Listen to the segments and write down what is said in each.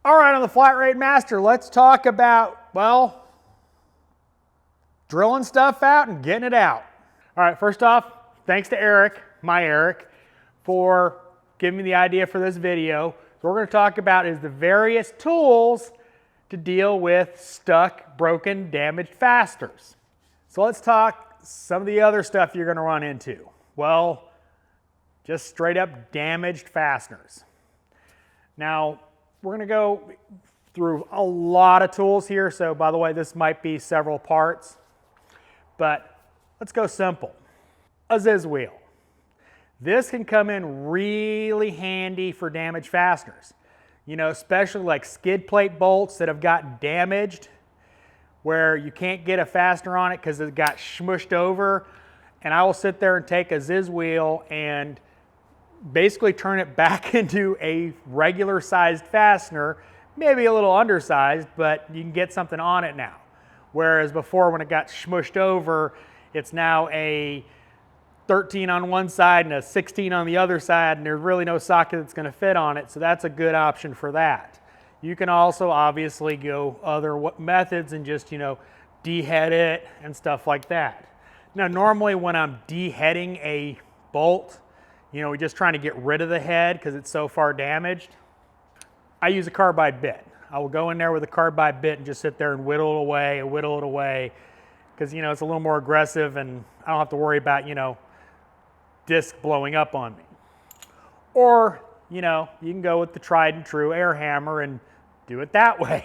All right, on the Flatratemaster, let's talk about, well, drilling stuff out and getting it out. All right, first off, thanks to Eric, for giving me the idea for this video. So what we're going to talk about is the various tools to deal with stuck, broken, damaged fasteners. So let's talk some of the other stuff you're going to run into. Well, just straight up damaged fasteners. Now, we're going to go through a lot of tools here. So by the way, this might be several parts, but let's go simple. Aziz Wheel. This can come in really handy for damaged fasteners. You know, especially like skid plate bolts that have gotten damaged where you can't get a fastener on it because it got smushed over. And I will sit there and take a Aziz Wheel and basically turn it back into a regular sized fastener, maybe a little undersized, but you can get something on it now. Whereas before, when it got smushed over, it's now a 13 on one side and a 16 on the other side, and there's really no socket that's going to fit on it, so that's a good option for that. You can also obviously go other methods and just, you know, dehead it and stuff like that. Now, normally when I'm deheading a bolt, you know, we're just trying to get rid of the head because it's so far damaged, I use a carbide bit. I will go in there with a carbide bit and just sit there and whittle it away, because, you know, it's a little more aggressive and I don't have to worry about, you know, disc blowing up on me. Or, you know, you can go with the tried and true air hammer and do it that way.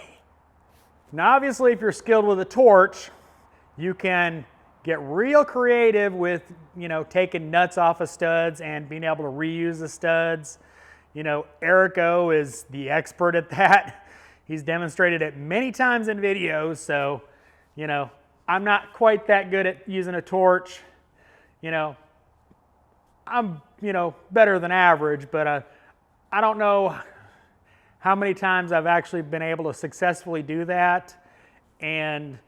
Now, obviously, if you're skilled with a torch, you can get real creative with, you know, taking nuts off of studs and being able to reuse the studs. You know, Erico is the expert at that. He's demonstrated it many times in videos, so, you know, I'm not quite that good at using a torch. You know, I'm, you know, better than average, but I don't know how many times I've actually been able to successfully do that and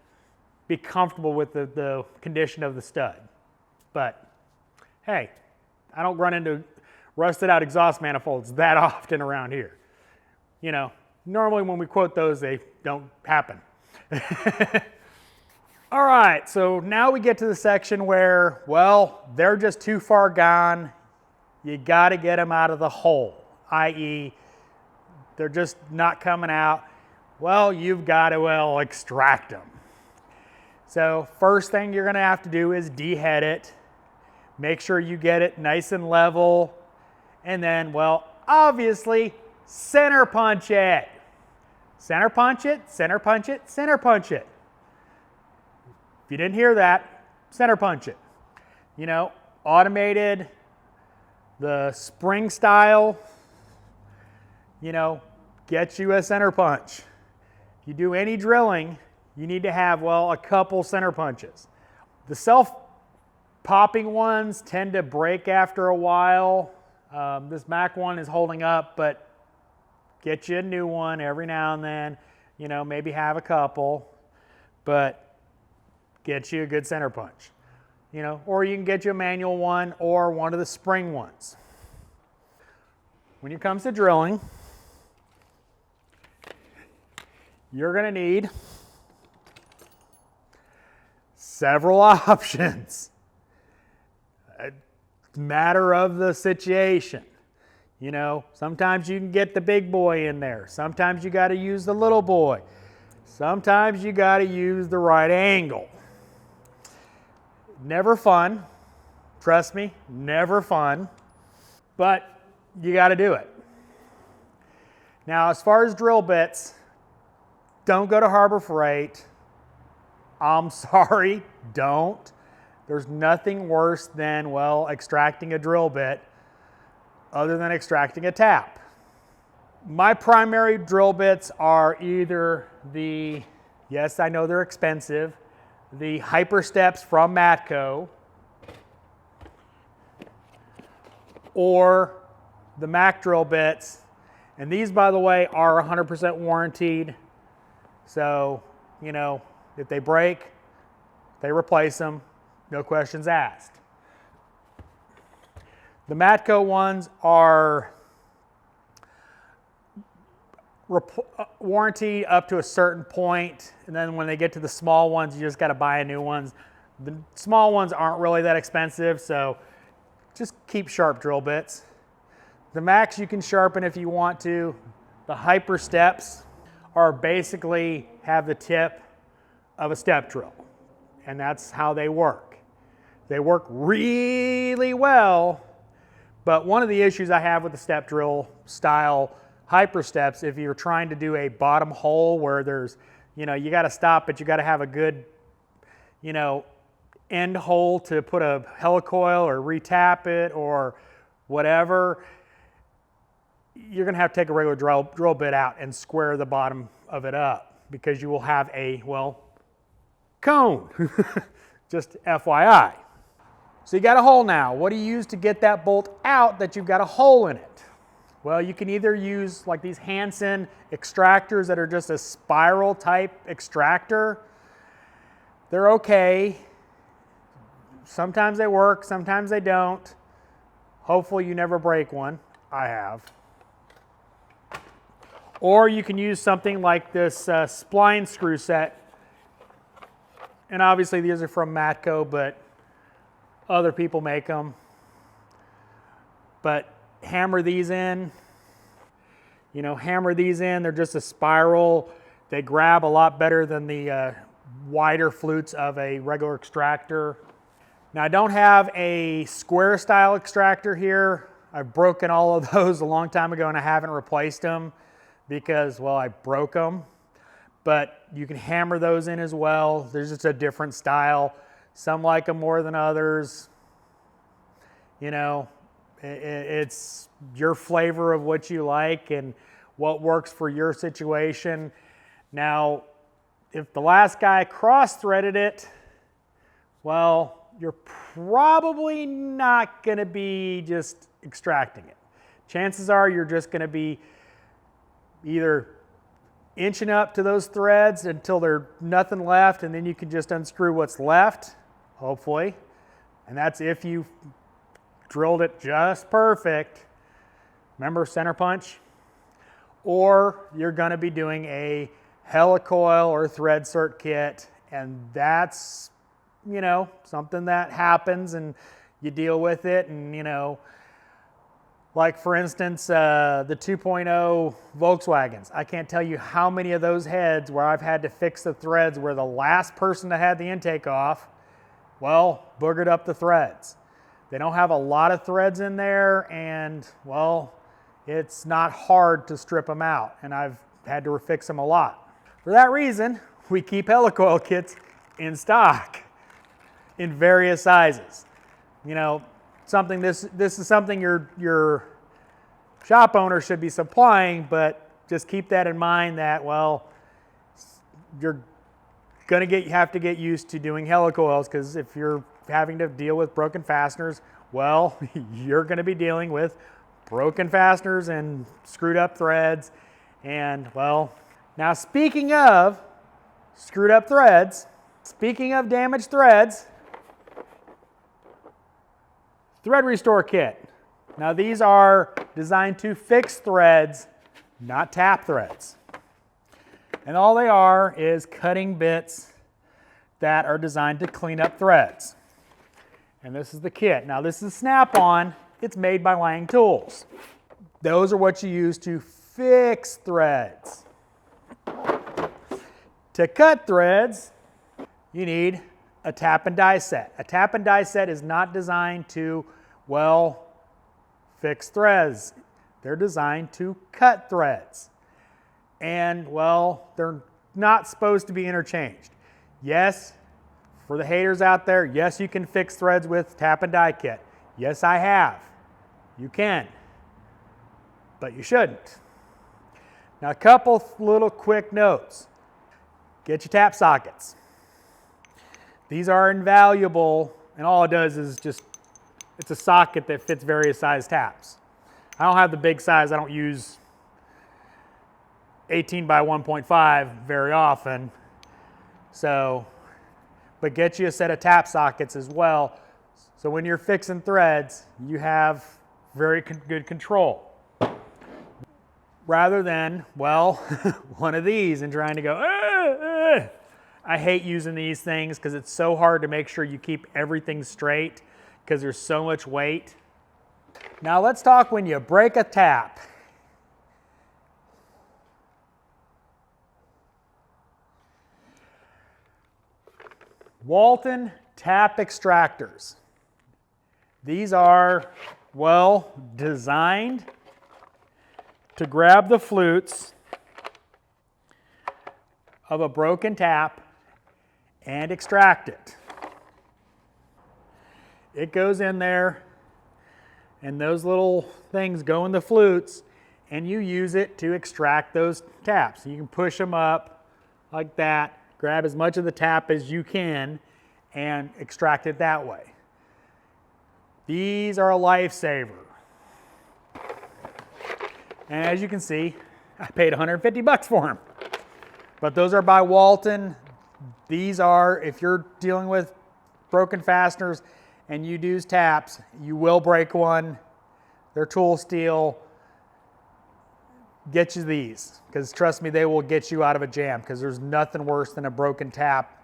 be comfortable with the condition of the stud. But hey, I don't run into rusted out exhaust manifolds that often around here. You know, normally when we quote those, they don't happen. All right, so now we get to the section where, well, they're just too far gone. You got to get them out of the hole, i.e., they're just not coming out. Well, you've got to, well, extract them. So first thing you're going to have to do is dehead it. Make sure you get it nice and level. And then, well, obviously, center punch it. Center punch it, center punch it, center punch it. If you didn't hear that, center punch it. You know, automated, the spring style, you know, get you a center punch. If you do any drilling, you need to have, well, a couple center punches. The self-popping ones tend to break after a while. This Mac one is holding up, but get you a new one every now and then. You know, maybe have a couple, but get you a good center punch. You know, or you can get you a manual one or one of the spring ones. When it comes to drilling, you're going to need several options. A matter of the situation. You know, sometimes you can get the big boy in there. Sometimes you got to use the little boy. Sometimes you got to use the right angle. Never fun. Trust me, never fun. But you got to do it. Now, as far as drill bits, don't go to Harbor Freight. I'm sorry, don't. There's nothing worse than, well, extracting a drill bit other than extracting a tap. My primary drill bits are either the, yes, I know they're expensive, the Hyper Steps from Matco, or the Mac drill bits. And these, by the way, are 100% warranted. So, you know, if they break, they replace them, no questions asked. The Matco ones are warranty up to a certain point, and then when they get to the small ones, you just got to buy a new ones. The small ones aren't really that expensive, so just keep sharp drill bits. The max you can sharpen if you want to. The hyper steps are basically have the tip of a step drill, and that's how they work. They work really well, but one of the issues I have with the step drill style hyper steps, if you're trying to do a bottom hole where there's, you got to stop, but you got to have a good, end hole to put a helicoil or retap it or whatever, you're going to have to take a regular drill bit out and square the bottom of it up, because you will have a, cone. Just FYI. So you got a hole now. What do you use to get that bolt out that you've got a hole in it? Well, you can either use like these Hansen extractors that are just a spiral type extractor. They're okay. Sometimes they work, sometimes they don't. Hopefully you never break one. I have. Or you can use something like this Spline Screw Set. And obviously these are from Matco, but other people make them. But hammer these in. Hammer these in. They're just a spiral. They grab a lot better than the wider flutes of a regular extractor. Now I don't have a square style extractor here. I've broken all of those a long time ago and I haven't replaced them because, I broke them. But you can hammer those in as well. There's just a different style. Some like them more than others. It's your flavor of what you like and what works for your situation. Now, if the last guy cross-threaded it, you're probably not going to be just extracting it. Chances are you're just going to be either inching up to those threads until there's nothing left, and then you can just unscrew what's left, hopefully. And that's if you drilled it just perfect. Remember center punch? Or you're going to be doing a helicoil or thread cert kit, and that's, something that happens and you deal with it. And, like for instance, the 2.0 Volkswagens. I can't tell you how many of those heads where I've had to fix the threads where the last person that had the intake off, boogered up the threads. They don't have a lot of threads in there, and it's not hard to strip them out, and I've had to refix them a lot. For that reason, we keep helicoil kits in stock in various sizes. This is something your shop owner should be supplying, but just keep that in mind that, you're going to have to get used to doing helicoils, because if you're having to deal with broken fasteners, you're going to be dealing with broken fasteners and screwed up threads. And now speaking of screwed up threads, speaking of damaged threads, thread restore kit. Now these are designed to fix threads, not tap threads. And all they are is cutting bits that are designed to clean up threads. And this is the kit. Now this is Snap-on. It's made by Lang Tools. Those are what you use to fix threads. To cut threads, you need a tap and die set. A tap and die set is not designed to, fix threads. They're designed to cut threads. And, they're not supposed to be interchanged. Yes, for the haters out there, yes, you can fix threads with tap and die kit. Yes, I have. You can. But you shouldn't. Now, a couple little quick notes. Get your tap sockets. These are invaluable, and all it does is it's a socket that fits various size taps. I don't have the big size. I don't use 18 by 1.5 very often. But get you a set of tap sockets as well. So when you're fixing threads, you have very good control. rather than, well, one of these and trying to go, I hate using these things because it's so hard to make sure you keep everything straight because there's so much weight. Now let's talk when you break a tap. Walton tap extractors. These are, well, designed to grab the flutes of a broken tap and extract it. It goes in there, and those little things go in the flutes, and you use it to extract those taps. You can push them up like that, grab as much of the tap as you can, and extract it that way. These are a lifesaver. And as you can see, I paid 150 bucks for them. But those are by Walton. These are, if you're dealing with broken fasteners and you use taps, you will break one. They're tool steel. Get you these, because trust me, they will get you out of a jam, because there's nothing worse than a broken tap.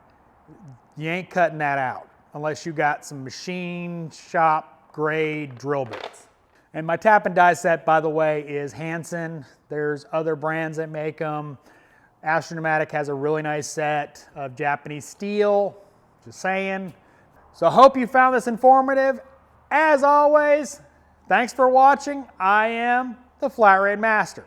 You ain't cutting that out unless you got some machine shop grade drill bits. And my tap and die set, by the way, is Hansen. There's other brands that make them. Astronomatic has a really nice set of Japanese steel, just saying. So I hope you found this informative. As always, thanks for watching. I am the Flat Rate Master.